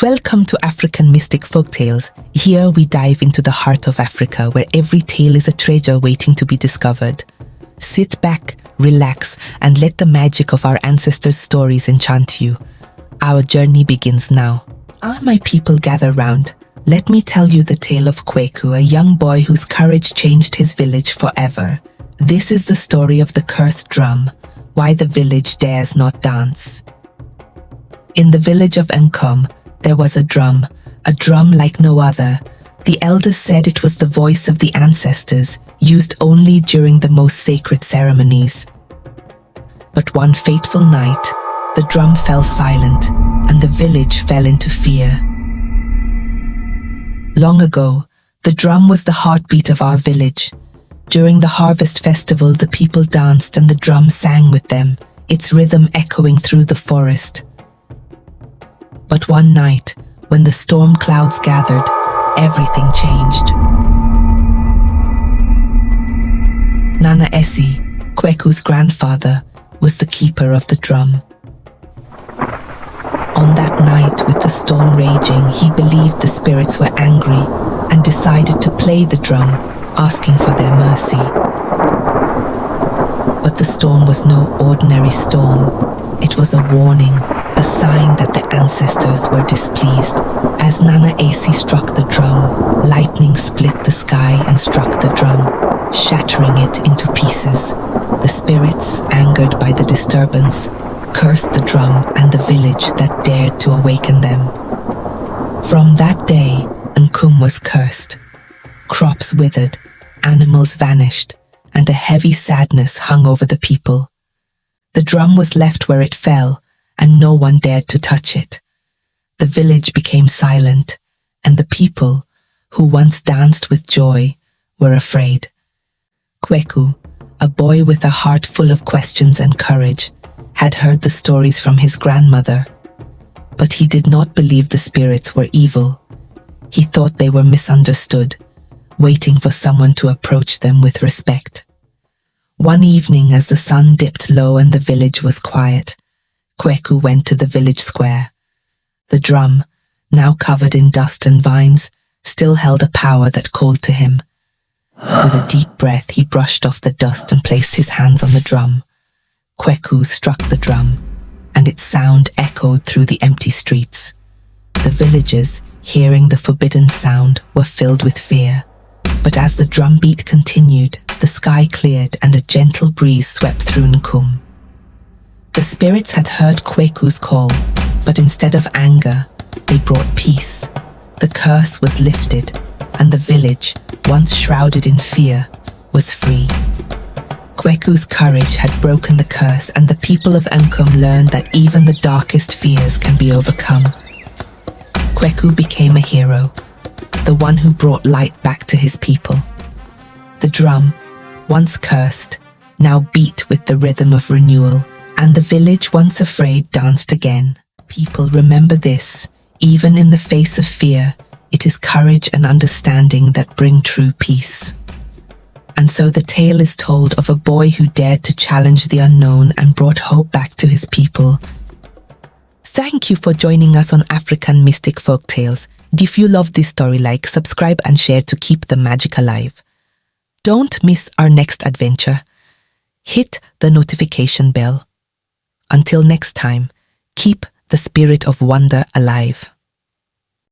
Welcome to African Mystic Folktales. Here we dive into the heart of Africa, where every tale is a treasure waiting to be discovered. Sit back, relax, and let the magic of our ancestors' stories enchant you. Our journey begins now. All my people gather round. Let me tell you the tale of Kweku, a young boy whose courage changed his village forever. This is the story of the cursed drum, why the village dares not dance. In the village of Nkom, there was a drum like no other. The elders said it was the voice of the ancestors, used only during the most sacred ceremonies. But one fateful night, the drum fell silent, and the village fell into fear. Long ago, the drum was the heartbeat of our village. During the harvest festival, the people danced and the drum sang with them, its rhythm echoing through the forest. But one night, when the storm clouds gathered, everything changed. Nana Essi, Kweku's grandfather, was the keeper of the drum. On that night, with the storm raging, he believed the spirits were angry and decided to play the drum, asking for their mercy. But the storm was no ordinary storm. It was a warning, a sign that the ancestors were displeased. As Nana Essi struck the drum, lightning split the sky and struck the drum, shattering it into pieces. The spirits, angered by the disturbance, cursed the drum and the village that dared to awaken them. From that day, Nkum was cursed. Crops withered, animals vanished, and a heavy sadness hung over the people. The drum was left where it fell, and no one dared to touch it. The village became silent, and the people, who once danced with joy, were afraid. Kweku, a boy with a heart full of questions and courage, had heard the stories from his grandmother. But he did not believe the spirits were evil. He thought they were misunderstood, waiting for someone to approach them with respect. One evening, as the sun dipped low and the village was quiet, Kweku went to the village square. The drum, now covered in dust and vines, still held a power that called to him. With a deep breath, he brushed off the dust and placed his hands on the drum. Kweku struck the drum, and its sound echoed through the empty streets. The villagers, hearing the forbidden sound, were filled with fear. But as the drum beat continued, the sky cleared and a gentle breeze swept through Nkum. The spirits had heard Kweku's call, but instead of anger, they brought peace. The curse was lifted, and the village, once shrouded in fear, was free. Kweku's courage had broken the curse, and the people of Nkum learned that even the darkest fears can be overcome. Kweku became a hero, the one who brought light back to his people. The drum, once cursed, now beat with the rhythm of renewal, and the village, once afraid, danced again. People, remember this: even in the face of fear, it is courage and understanding that bring true peace. And so the tale is told of a boy who dared to challenge the unknown and brought hope back to his people. Thank you for joining us on African Mystic Folktales. If you love this story, like, subscribe and share to keep the magic alive. Don't miss our next adventure. Hit the notification bell. Until next time, keep the spirit of wonder alive.